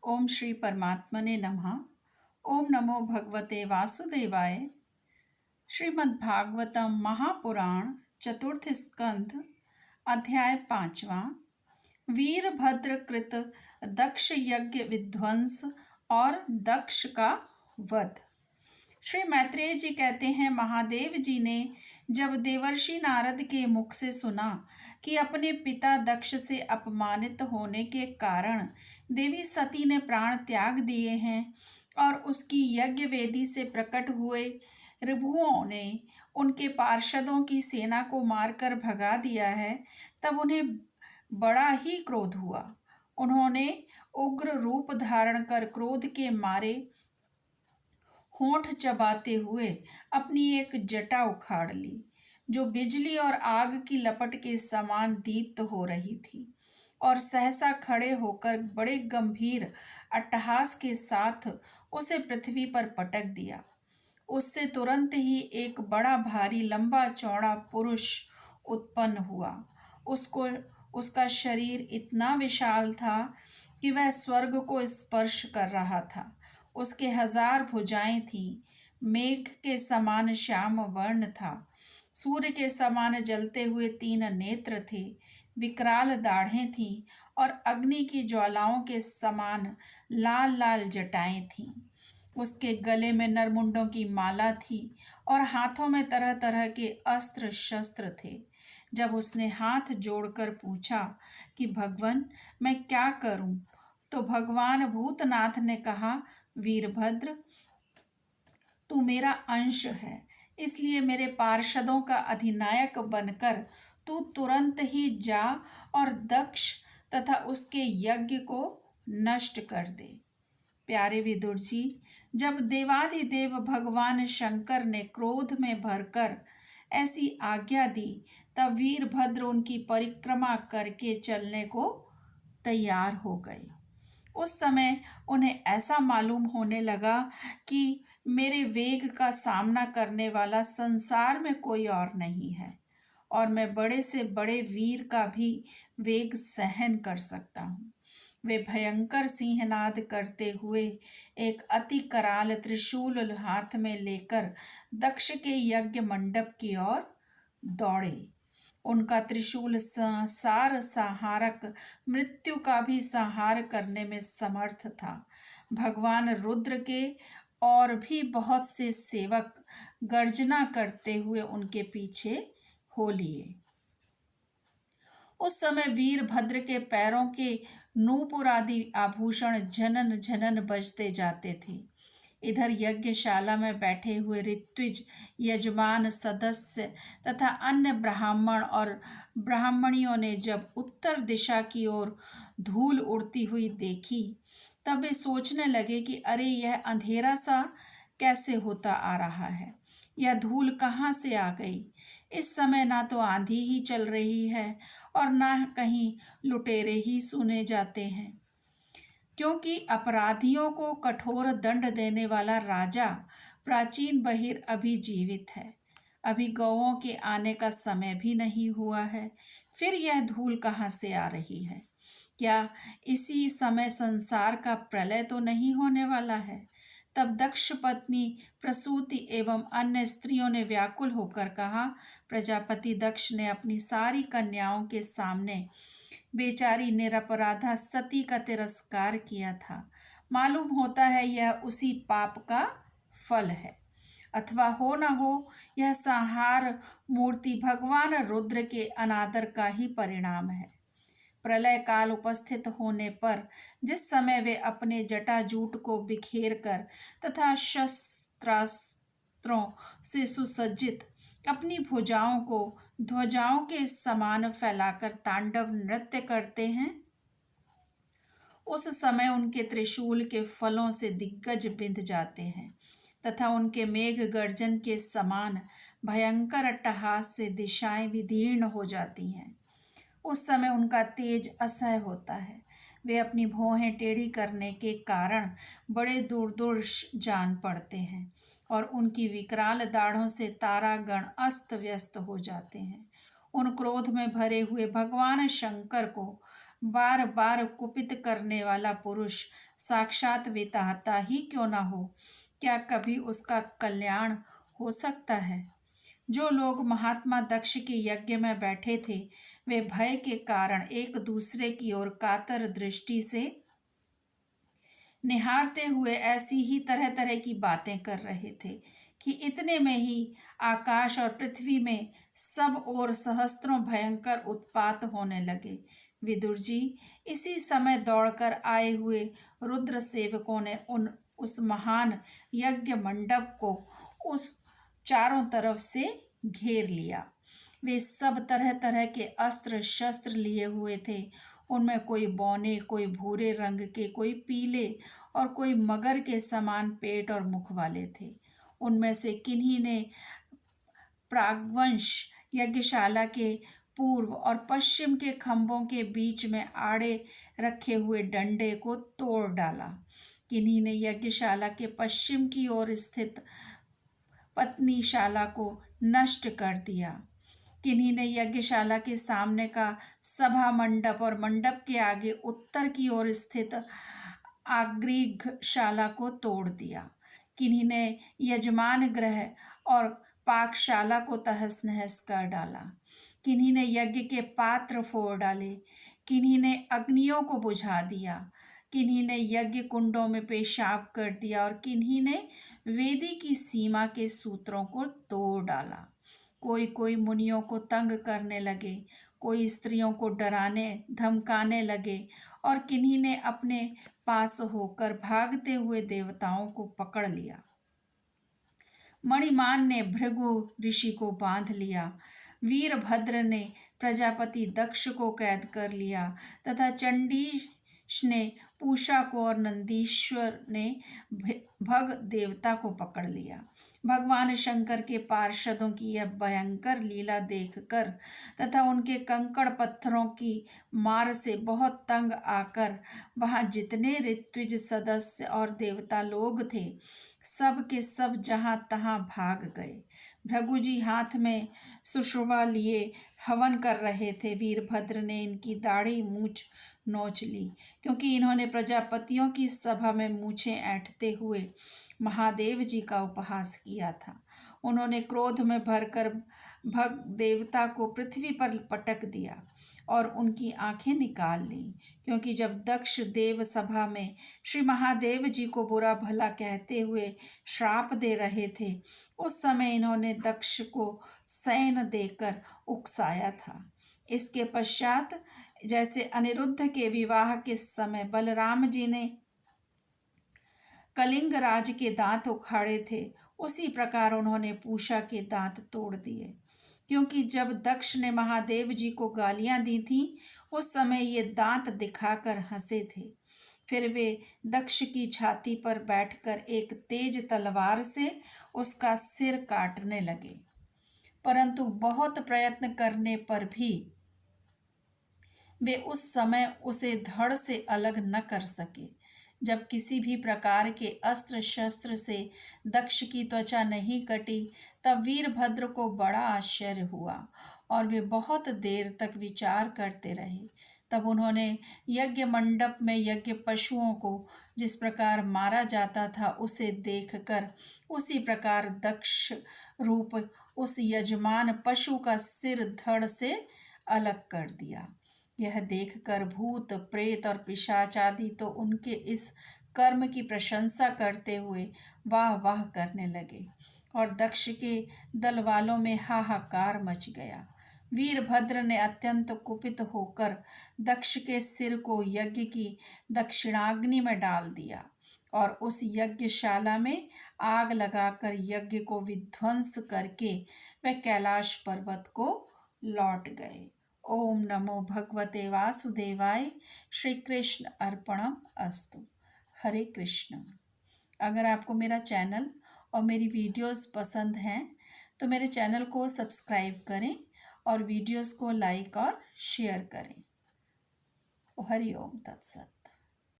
ओम श्री परमात्मने नमः। ओम नमो भगवते वासुदेवाय। श्रीमद्भागवतम महापुराण चतुर्थ स्कंध अध्याय 5वां। वीरभद्र कृत दक्ष यज्ञ विध्वंस और दक्ष का वध। श्री मैत्रेय जी कहते हैं, महादेव जी ने जब देवर्षि नारद के मुख से सुना कि अपने पिता दक्ष से अपमानित होने के कारण देवी सती ने प्राण त्याग दिए हैं और उसकी यज्ञ वेदी से प्रकट हुए ऋभुओं ने उनके पार्षदों की सेना को मारकर भगा दिया है, तब उन्हें बड़ा ही क्रोध हुआ। उन्होंने उग्र रूप धारण कर क्रोध के मारे होंठ चबाते हुए अपनी एक जटा उखाड़ ली, जो बिजली और आग की लपट के समान दीप्त हो रही थी, और सहसा खड़े होकर बड़े गंभीर अट्टहास के साथ उसे पृथ्वी पर पटक दिया। उससे तुरंत ही एक बड़ा भारी लंबा चौड़ा पुरुष उत्पन्न हुआ। उसको उसका शरीर इतना विशाल था कि वह स्वर्ग को स्पर्श कर रहा था। उसके 1000 भुजाएं थीं, मेघ के समान श्याम वर्ण था, सूर्य के समान जलते हुए 3 नेत्र थे, विकराल दाढ़ें थीं और अग्नि की ज्वालाओं के समान लाल लाल जटाएं थीं। उसके गले में नरमुंडों की माला थी और हाथों में तरह तरह के अस्त्र शस्त्र थे। जब उसने हाथ जोड़कर पूछा कि भगवान, मैं क्या करूं, तो भगवान भूतनाथ ने कहा, वीरभद्र, तू मेरा अंश है, इसलिए मेरे पार्षदों का अधिनायक बनकर तू तुरंत ही जा और दक्ष तथा उसके यज्ञ को नष्ट कर दे। प्यारे विदुर जी, जब देवाधिदेव भगवान शंकर ने क्रोध में भरकर ऐसी आज्ञा दी, तब वीरभद्र उनकी परिक्रमा करके चलने को तैयार हो गए। उस समय उन्हें ऐसा मालूम होने लगा कि मेरे वेग का सामना करने वाला संसार में कोई और नहीं है, और मैं बड़े से बड़े वीर का भी वेग सहन कर सकता हूँ। वे भयंकर सिंहनाद करते हुए एक अति कराल त्रिशूल हाथ में लेकर दक्ष के यज्ञ मंडप की ओर दौड़े। उनका त्रिशूल संसार संहारक मृत्यु का भी संहार करने में समर्थ था। भगवान रुद्र के और भी बहुत से सेवक गर्जना करते हुए उनके पीछे हो लिए। उस समय वीरभद्र के पैरों के नूपुर आदि आभूषण झनन झनन बजते जाते थे। इधर यज्ञशाला में बैठे हुए ऋत्विज, यजमान, सदस्य तथा अन्य ब्राह्मण और ब्राह्मणियों ने जब उत्तर दिशा की ओर धूल उड़ती हुई देखी, तब वे सोचने लगे कि अरे, यह अंधेरा सा कैसे होता आ रहा है, यह धूल कहाँ से आ गई। इस समय ना तो आंधी ही चल रही है और ना कहीं लुटेरे ही सुने जाते हैं, क्योंकि अपराधियों को कठोर दंड देने वाला राजा प्राचीन बहिर अभी जीवित है। अभी गौओं के आने का समय भी नहीं हुआ है, फिर यह धूल कहाँ से आ रही है। क्या इसी समय संसार का प्रलय तो नहीं होने वाला है। तब दक्ष पत्नी प्रसूति एवं अन्य स्त्रियों ने व्याकुल होकर कहा, प्रजापति दक्ष ने अपनी सारी कन्याओं के सामने बेचारी निरपराधा सती का तिरस्कार किया था। मालूम होता है यह उसी पाप का फल है, अथवा हो न हो यह संहार मूर्ति भगवान रुद्र के अनादर का ही परिणाम है। प्रलय काल उपस्थित होने पर जिस समय वे अपने जटाजूट को बिखेर कर तथा शस्त्रास्त्रों से सुसज्जित अपनी भुजाओं को ध्वजाओं के समान फैलाकर तांडव नृत्य करते हैं, उस समय उनके त्रिशूल के फलों से दिग्गज बिंध जाते हैं तथा उनके मेघ गर्जन के समान भयंकर अट्टहास से दिशाएं विदीर्ण हो जाती हैं। उस समय उनका तेज असह्य होता है। वे अपनी भौहें टेढ़ी करने के कारण बड़े दूर दूर जान पड़ते हैं और उनकी विकराल दाढ़ों से तारागण अस्त व्यस्त हो जाते हैं। उन क्रोध में भरे हुए भगवान शंकर को बार बार कुपित करने वाला पुरुष साक्षात विधाता ही क्यों न हो, क्या कभी उसका कल्याण हो सकता है? जो लोग महात्मा दक्ष के यज्ञ में बैठे थे, वे भय के कारण एक दूसरे की ओर कातर दृष्टि से निहारते हुए ऐसी ही तरह तरह की बातें कर रहे थे कि इतने में ही आकाश और पृथ्वी में सब ओर सहस्त्रों भयंकर उत्पात होने लगे। विदुर जी, इसी समय दौड़कर आए हुए रुद्र सेवकों ने उस महान यज्ञ मंडप को उस चारों तरफ से घेर लिया। वे सब तरह तरह के अस्त्र शस्त्र लिए हुए थे। उनमें कोई बौने, कोई भूरे रंग के, कोई पीले और कोई मगर के समान पेट और मुख वाले थे। उनमें से किन्हीं ने प्रागवंश यज्ञशाला के पूर्व और पश्चिम के खंभों के बीच में आड़े रखे हुए डंडे को तोड़ डाला। किन्हीं ने यज्ञशाला के पश्चिम की ओर स्थित पत्नीशाला को नष्ट कर दिया। किन्हीं ने यज्ञशाला के सामने का सभा मंडप और मंडप के आगे उत्तर की ओर स्थित आग्रीघशाला को तोड़ दिया। किन्हीं ने यजमान गृह और पाकशाला को तहस नहस कर डाला। किन्हीं ने यज्ञ के पात्र फोड़ डाले। किन्हीं ने अग्नियों को बुझा दिया। किन्हीं ने यज्ञ कुंडों में पेशाब कर दिया और किन्हीं ने वेदी की सीमा के सूत्रों को तोड़ डाला। कोई कोई मुनियों को तंग करने लगे, कोई स्त्रियों को डराने धमकाने लगे और किन्हीं ने अपने पास होकर भागते हुए देवताओं को पकड़ लिया। मणिमान ने भृगु ऋषि को बांध लिया। वीरभद्र ने प्रजापति दक्ष को कैद कर लिया तथा चंडीश ने पूषा को और नंदीश्वर ने भग देवता को पकड़ लिया। भगवान शंकर के पार्षदों की यह भयंकर लीला देखकर तथा उनके कंकड़ पत्थरों की मार से बहुत तंग आकर वहां जितने ऋत्विज सदस्य और देवता लोग थे, सब के सब जहां तहां भाग गए। भृगुजी हाथ में सुषुवा लिए हवन कर रहे थे। वीरभद्र ने इनकी दाढ़ी मूछ नोच ली, क्योंकि इन्होंने प्रजापतियों की सभा में मूछें ऐंठते हुए महादेव जी का उपहास किया था। उन्होंने क्रोध में भरकर भग देवता को पृथ्वी पर पटक दिया और उनकी आंखें निकाल ली, क्योंकि जब दक्ष देव सभा में श्री महादेव जी को बुरा भला कहते हुए श्राप दे रहे थे, उस समय इन्होंने दक्ष को सैन देकर उकसाया था। इसके पश्चात जैसे अनिरुद्ध के विवाह के समय बलराम जी ने कलिंग राज के दांत उखाड़े थे, उसी प्रकार उन्होंने पूषा के दांत तोड़ दिए। क्योंकि जब दक्ष ने महादेव जी को गालियां दी थीं, उस समय ये दांत दिखाकर हंसे थे। फिर वे दक्ष की छाती पर बैठकर एक तेज तलवार से उसका सिर काटने लगे, परंतु बहुत प्रयत्न करने पर भी वे उस समय उसे धड़ से अलग न कर सके। जब किसी भी प्रकार के अस्त्र शस्त्र से दक्ष की त्वचा नहीं कटी, तब वीरभद्र को बड़ा आश्चर्य हुआ और वे बहुत देर तक विचार करते रहे। तब उन्होंने यज्ञ मंडप में यज्ञ पशुओं को जिस प्रकार मारा जाता था, उसे देखकर उसी प्रकार दक्ष रूप उस यजमान पशु का सिर धड़ से अलग कर दिया। यह देखकर भूत प्रेत और पिशाच आदि तो उनके इस कर्म की प्रशंसा करते हुए वाह वाह करने लगे और दक्ष के दल वालों में हाहाकार मच गया। वीरभद्र ने अत्यंत कुपित होकर दक्ष के सिर को यज्ञ की दक्षिणाग्नि में डाल दिया और उस यज्ञशाला में आग लगाकर यज्ञ को विध्वंस करके वे कैलाश पर्वत को लौट गए। ओम नमो भगवते वासुदेवाय। श्री कृष्ण अर्पणम अस्तु। हरे कृष्ण। अगर आपको मेरा चैनल और मेरी वीडियोस पसंद हैं तो मेरे चैनल को सब्सक्राइब करें और वीडियोस को लाइक और शेयर करें। हरि ओम तत्सत।